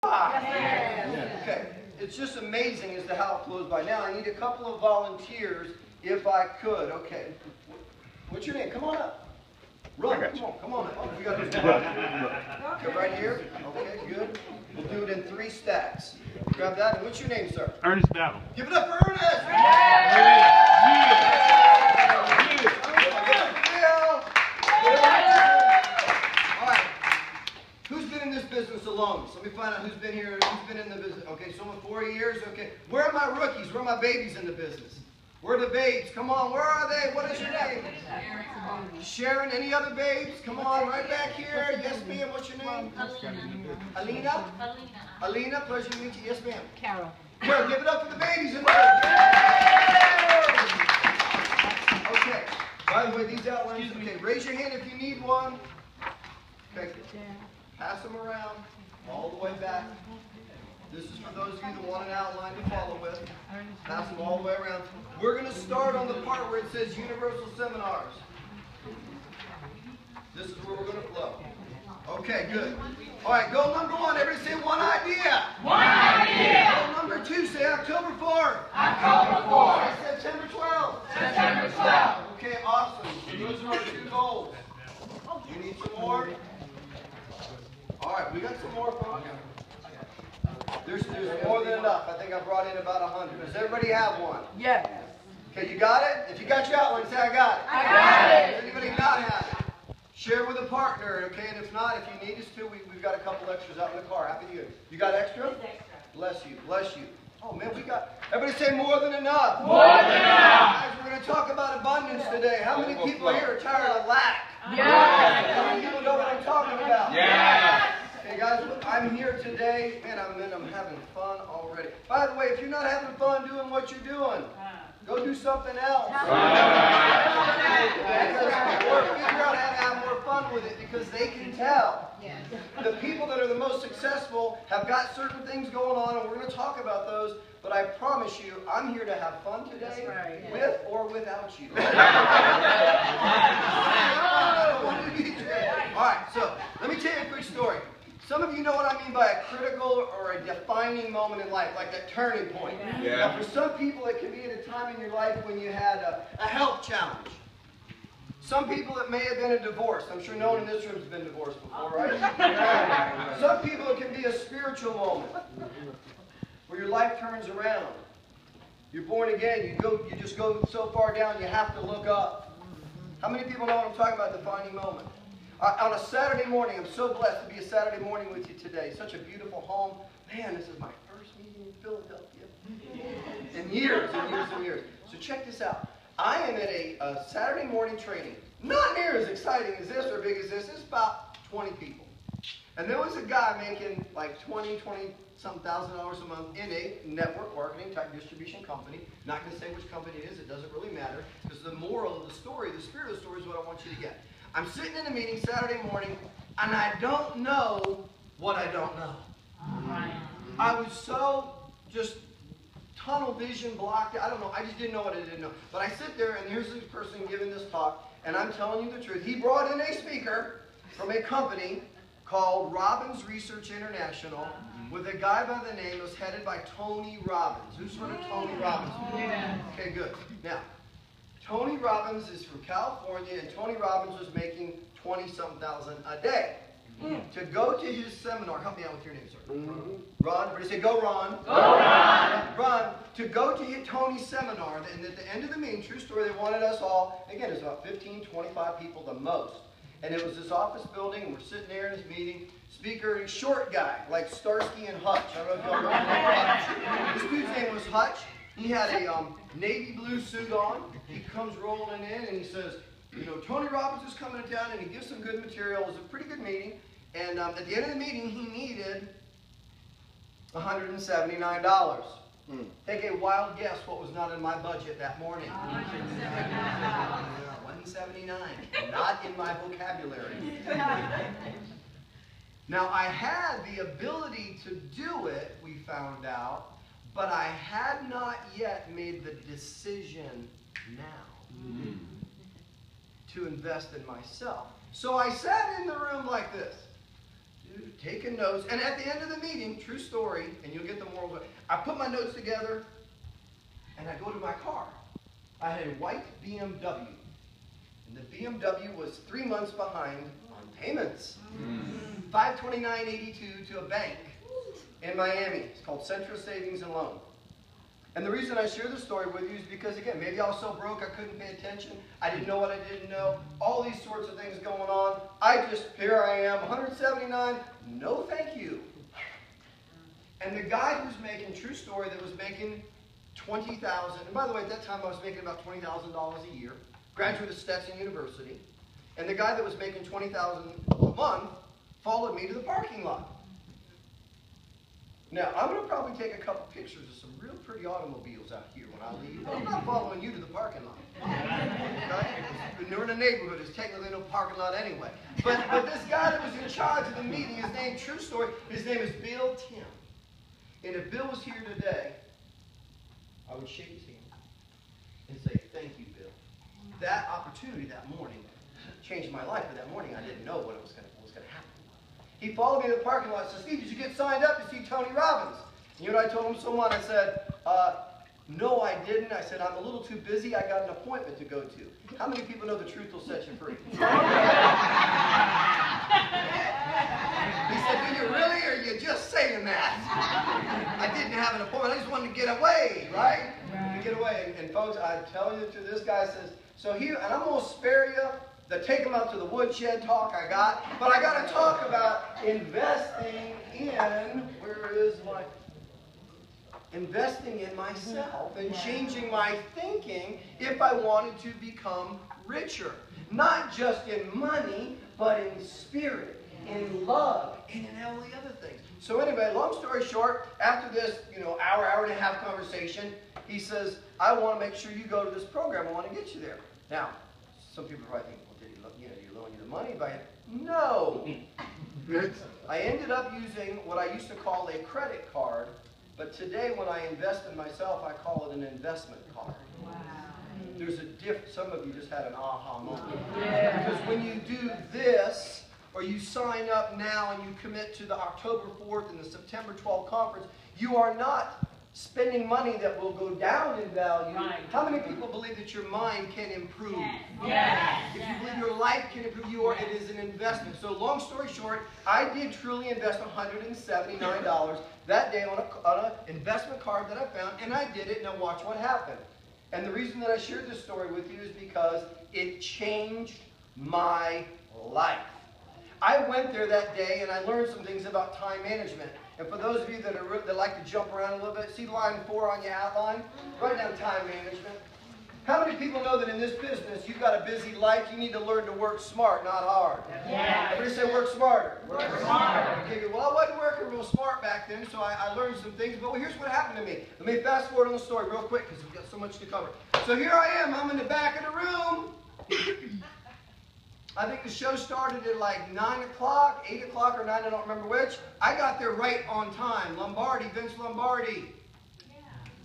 Yes. Yes. Okay. It's just amazing as to how it flows by. Now I need a couple of volunteers if I could. Okay. What's your name? Come on up. Run. Come on up. Oh, we got to go right here. Okay, good. We'll do it in 3 stacks. Grab that. And what's your name, sir? Ernest Battle. Give it up for Ernest. All right. Who's been in this business the longest? Let me find out who's been here, who's been in the business. Okay, someone 4 years. Okay. Where are my rookies? Where are my babies in the business? Where are the babes? Come on, where are they? What is your name? Sharon. Any other babes? Come on, right back here. Yes, ma'am. What's your name? Alina. Alina, pleasure to meet you. Yes, ma'am. Carol. Carol, give it up for the babies in the Okay. By the way, these outlines, okay, raise your hand if you need one. Okay. Pass them around all the way back. This is for those of you that want an outline to follow with. Pass them all the way around. We're going to start on the part where it says Universal Seminars. This is where we're going to flow. Okay, good. All right, goal number 1. Everybody say one idea. One idea. Goal number 2, say October 4th. October 4th. Say September 12th. September 12th. Okay, awesome. So those are our 2 goals. You need some more? All right, we got some more, folks. There's more than enough. I think I brought in about 100. Does everybody have one? Yes. Okay, you got it? If you got your outline, say I got it. I got it. Does anybody not have it? Share with a partner, okay? And if not, if you need us to, we've got a couple extras out in the car. Happy to you. You got extra? Bless you. Bless you. Oh, man, we got... Everybody say more than enough. More than enough. Guys, we're going to talk about abundance today. How many people here are tired of lack? Yes. How many people know what I'm talking about? Yes. Okay, guys, I'm here today, man, I'm having fun already. By the way, if you're not having fun doing what you're doing, go do something else. Or figure out how to have more fun with it, because they can tell. The people that are the most successful have got certain things going on, and we're going to talk about those, but I promise you, I'm here to have fun today, with or without you. All right, so let me tell you a quick story. Some of you know what I mean by a critical or a defining moment in life, like that turning point. Yeah. Now, for some people, it can be at a time in your life when you had a health challenge. Some people, it may have been a divorce. I'm sure no one in this room has been divorced before, right? Some people, it can be a spiritual moment where your life turns around. You're born again. You just go so far down, you have to look up. How many people know what I'm talking about, defining moment? On a Saturday morning, I'm so blessed to be a Saturday morning with you today. Such a beautiful home. Man, this is my first meeting in Philadelphia in years and years and years. So check this out. I am at a Saturday morning training. Not near as exciting as this or big as this. It's about 20 people. And there was a guy making like $20-some thousand a month in a network marketing type distribution company. Not going to say which company it is. It doesn't really matter. Because the moral of the story, the spirit of the story is what I want you to get. I'm sitting in a meeting Saturday morning, and I don't know what I don't know. I was so just tunnel vision blocked. I don't know. I just didn't know what I didn't know. But I sit there, and here's this person giving this talk, and I'm telling you the truth. He brought in a speaker from a company called Robbins Research International with a guy by the name that was headed by Tony Robbins. Who's heard of Tony Robbins? Yeah. Okay, good. Now, Tony Robbins is from California, and Tony Robbins was making 20-something thousand a day. To go to his seminar, help me out with your name, sir. Ron, everybody say, go Ron. Go Ron. Ron, to go to Tony's seminar, and at the end of the meeting, true story, they wanted us all, again, it was about 15, 25 people the most. And it was this office building, and we're sitting there in this meeting. Speaker, short guy, like Starsky and Hutch. I don't know if y'all remember Hutch. This dude's name was Hutch. He had a navy blue suit on. He comes rolling in, and he says, you know, Tony Robbins is coming to town, and he gives some good material. It was a pretty good meeting. And at the end of the meeting, he needed $179. Take a wild guess what was not in my budget that morning. $179. Not in my vocabulary. Now, I had the ability to do it, we found out, but I had not yet made the decision now to invest in myself. So I sat in the room like this. taking notes. And at the end of the meeting, true story, and you'll get the moral. I put my notes together, and I go to my car. I had a white BMW. And the BMW was 3 months behind on payments. $529.82 to a bank in Miami. It's called Central Savings and Loan. And the reason I share this story with you is because, again, maybe I was so broke I couldn't pay attention. I didn't know what I didn't know. All these sorts of things going on. Here I am, 179. No, thank you. And the guy who's making, true story, that was making $20,000. And by the way, at that time I was making about $20,000 a year. Graduate of Stetson University. And the guy that was making $20,000 a month followed me to the parking lot. Now, I'm going to probably take a couple pictures of some real pretty automobiles out here when I leave. But I'm not following you to the parking lot. Okay? We're in a neighborhood. There's technically no parking lot anyway. But this guy that was in charge of the meeting, his name, true story, his name is Bill Tim. And if Bill was here today, I would shake his hand and say, thank you, Bill. That opportunity that morning changed my life. But that morning I didn't know what was going to happen. He followed me to the parking lot and said, Steve, did you get signed up to see Tony Robbins? And you know what I told him? Someone, I said, no, I didn't. I said, I'm a little too busy. I got an appointment to go to. How many people know the truth will set you free? He said, do you really, or are you just saying that? I didn't have an appointment. I just wanted to get away, right? To get away. And folks, I tell you, this guy says, so here, and I'm going to spare you the take them out to the woodshed talk I got, but I got to talk about investing investing in myself and changing my thinking if I wanted to become richer. Not just in money, but in spirit, in love, and in all the other things. So anyway, long story short, after this, hour and a half conversation, he says, I want to make sure you go to this program. I want to get you there. Now, some people are probably thinking, well, did he loan you the money? No. I ended up using what I used to call a credit card, but today when I invest in myself, I call it an investment card. Wow. There's a difference. Some of you just had an aha moment. Yeah. Because when you do this, or you sign up now and you commit to the October 4th and the September 12th conference, you are not spending money that will go down in value. Right. How many people believe that your mind can improve? Yes. If you believe your life can improve, it is an investment. So long story short, I did truly invest $179 that day on an investment card that I found, and I did it. Now watch what happened. And the reason that I shared this story with you is because it changed my life. I went there that day and I learned some things about time management. And for those of you that like to jump around a little bit, see line 4 on your outline? Write down time management. How many people know that in this business, you've got a busy life, you need to learn to work smart, not hard? Yeah. Everybody say work smarter. Work smarter. Okay, well, I wasn't working real smart back then, so I learned some things. But here's what happened to me. Let me fast forward on the story real quick because we've got so much to cover. So here I am. I'm in the back of the room. I think the show started at like 9 o'clock, 8 o'clock or 9, I don't remember which. I got there right on time. Vince Lombardi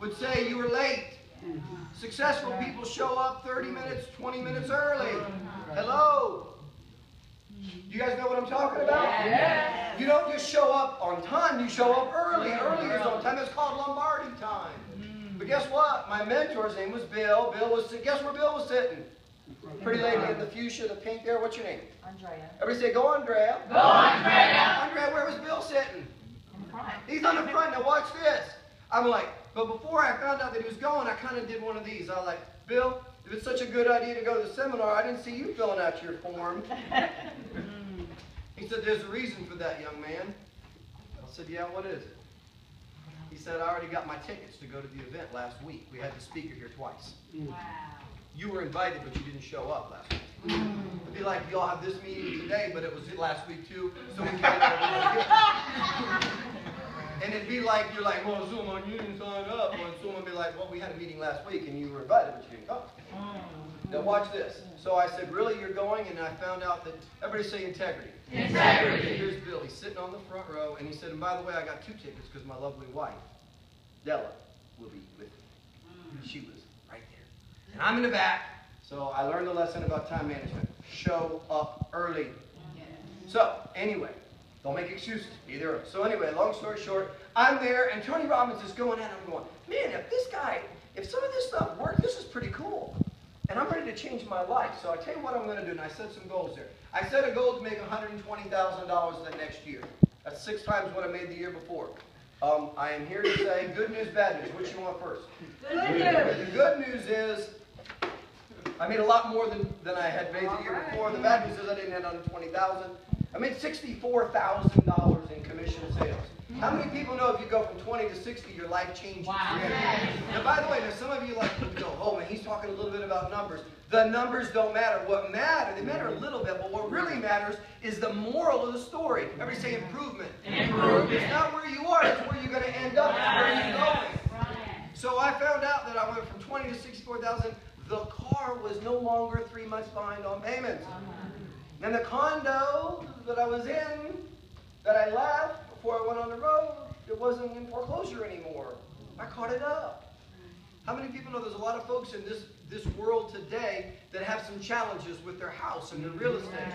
would say you were late. Successful people show up 30 minutes, 20 minutes early. Hello? You guys know what I'm talking about? Yeah. You don't just show up on time, you show up early. Early is on time. It's called Lombardi time. But guess what? My mentor's name was Bill. Guess where Bill was sitting? Pretty lady in the fuchsia, the pink there. What's your name? Andrea. Everybody say, go Andrea. Go Andrea. Andrea, where was Bill sitting? In the front. He's on the front. Now watch this. I'm like, but before I found out that he was going, I kind of did one of these. I was like, Bill, if it's such a good idea to go to the seminar, I didn't see you filling out your form. He said, there's a reason for that, young man. I said, yeah, what is it? He said, I already got my tickets to go to the event last week. We had the speaker here twice. Wow. You were invited, but you didn't show up last week. It'd be like, y'all have this meeting today, but it was last week too, so we can't. And it'd be like, you're like, well, Zoom on, you didn't sign up. Well, Zoom would be like, well, we had a meeting last week, and you were invited, but you didn't come. Now watch this. So I said, really, you're going? And I found out that, everybody say integrity. Integrity. Here's Bill. He's sitting on the front row, and he said, and by the way, I got 2 tickets because my lovely wife, Della, will be with me. She was right there. And I'm in the back, so I learned a lesson about time management. Show up early. So, anyway, Don't make excuses. Either. So anyway, long story short, I'm there, and Tony Robbins is going in. I'm going, man, if some of this stuff works, this is pretty cool. And I'm ready to change my life. So I tell you what I'm going to do, and I set some goals there. I set a goal to make $120,000 the next year. That's 6 times what I made the year before. I am here to say good news, bad news. Which you want first? Good news. The good news is I made a lot more than I had made the year before. The bad news is I didn't end on $20,000. I made $64,000 in commission sales. How many people know if you go from 20 to 60, your life changes? Wow. Now, by the way, now some of you like to go, oh man, he's talking a little bit about numbers. The numbers don't matter. What matters, they matter a little bit, but what really matters is the moral of the story. Everybody say improvement. Improvement. It's not where you are, it's where you're going to end up. It's where you're going. So I found out that I went from 20 to 64,000. The car was no longer 3 months behind on payments. And the condo that I was in, that I left before I went on the road, it wasn't in foreclosure anymore. I caught it up. How many people know there's a lot of folks in this world today that have some challenges with their house and their real estate?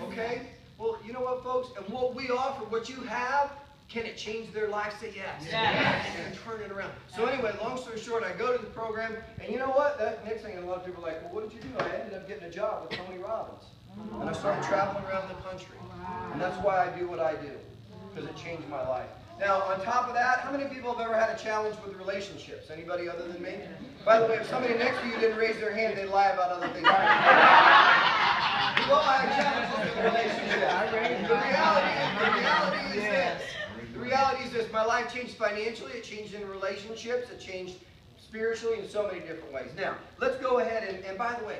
Okay? Well, you know what, folks? And what we offer, what you have, can it change their life? Say yes. And turn it around. So anyway, long story short, I go to the program, and you know what? That next thing, a lot of people are like, well, what did you do? I ended up getting a job with Tony Robbins. And I started traveling around the country. And that's why I do what I do, because it changed my life. Now, on top of that, how many people have ever had a challenge with relationships? Anybody other than me? By the way, if somebody next to you didn't raise their hand, they'd lie about other things. You all have challenges with relationships. The reality is this. My life changed financially. It changed in relationships. It changed spiritually in so many different ways. Now, let's go ahead and by the way,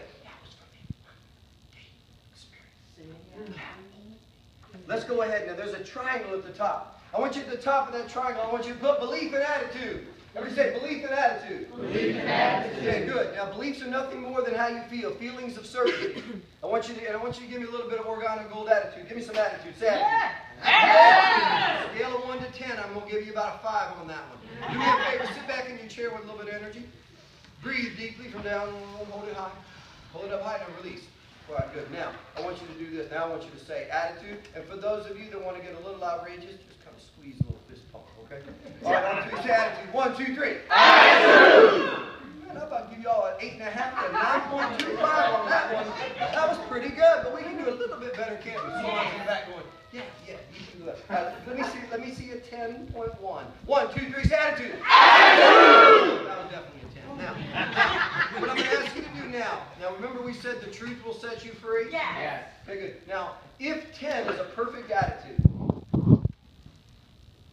let's go ahead. Now, there's a triangle at the top. I want you at the top of that triangle, I want you to put belief and attitude. Everybody say belief and attitude. Belief and attitude. Okay, good. Now, beliefs are nothing more than how you feel. Feelings of certainty. I want you to give me a little bit of Organo gold attitude. Give me some attitude. Say attitude. Yeah. Scale of 1 to 10, I'm going to give you about a 5 on that one. Do me a favor. Sit back in your chair with a little bit of energy. Breathe deeply from down. Hold it high. Hold it up high and release. All right, good. Now, I want you to do this. Now, I want you to say attitude. And for those of you that want to get a little outrageous, just kind of squeeze a little fist pump, okay? All right, 1, 2, say attitude. 1, 2, 3. Attitude! Man, I'm about to give you all an 8.5 to 9.25 on that one. That was pretty good, but we can do a little bit better, can't we? So I'm in the back going, yeah, you can do that. Let me see a 10.1. 1, 2, 3, say attitude. Attitude! That was definitely a 10. Now, what I'm going to ask you to do now remember we said the truth will set you free? Yes. Okay, good. Now, if 10 is a perfect attitude,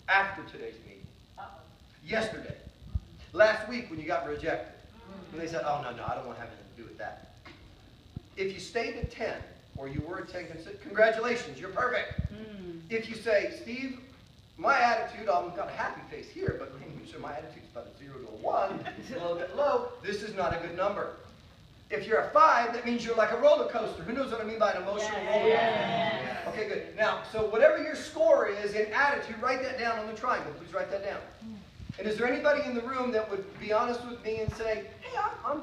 after today's meeting, yesterday, last week when you got rejected, and they said, oh, no, I don't want to have anything to do with that. If you stayed at 10, or you were at 10, congratulations, you're perfect. If you say, Steve, my attitude, I've got a happy face here, but so my attitude's about a 0 to a 1, it's a little bit low, this is not a good number. If you're a 5, that means you're like a roller coaster. Who knows what I mean by an emotional roller coaster? Yes. Okay, good. Now, so whatever your score is in attitude, write that down on the triangle. Please write that down. And is there anybody in the room that would be honest with me and say, hey, I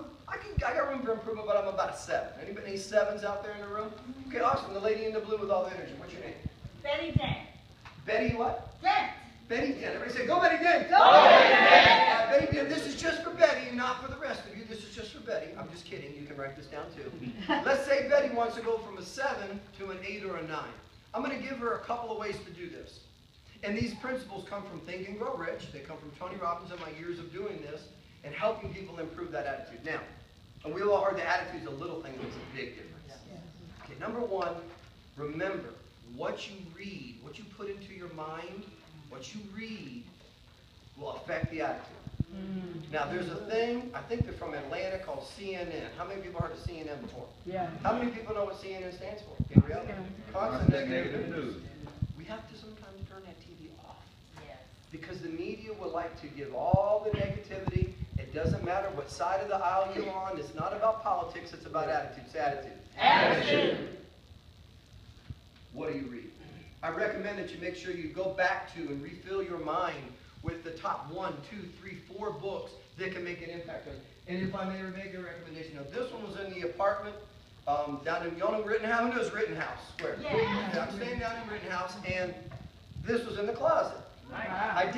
got room for improvement, but I'm about a 7. Anybody, any 7s out there in the room? Okay, awesome. The lady in the blue with all the energy. What's your name? Betty Dent. Betty what? Dent. Betty Dent. Everybody say, go Betty Dent. Go Betty Dent. Betty Dent, this is just for Betty and not for the rest of you. This is just for Betty. I'm just kidding. You can write this down too. Let's say Betty wants to go from a 7 to an 8 or a 9. I'm going to give her a couple of ways to do this. And these principles come from Think and Grow Rich. They come from Tony Robbins and my years of doing this and helping people improve that attitude. Now, and we've all heard the attitude's a little thing that makes a big difference. Okay, number 1, remember, what you read, what you put into your mind, what you read will affect the attitude. Now, there's a thing, I think they're from Atlanta, called CNN. How many people heard of CNN before? Yeah. How many people know what CNN stands for? Gabrielle? Constant negative news. We have to sometimes turn that TV off. Yes. Because the media would like to give all the negativity. It doesn't matter what side of the aisle you're on. It's not about politics. It's about attitude. It's attitude. Attitude. What do you read? I recommend that you make sure you go back to and refill your mind with the top 1, 2, 3, 4 books that can make an impact on you. And if I may make a recommendation, now this one was in the apartment down in, y'all know Rittenhouse? Who knows Rittenhouse Square? Yeah. I'm staying down in Rittenhouse, and this was in the closet. I did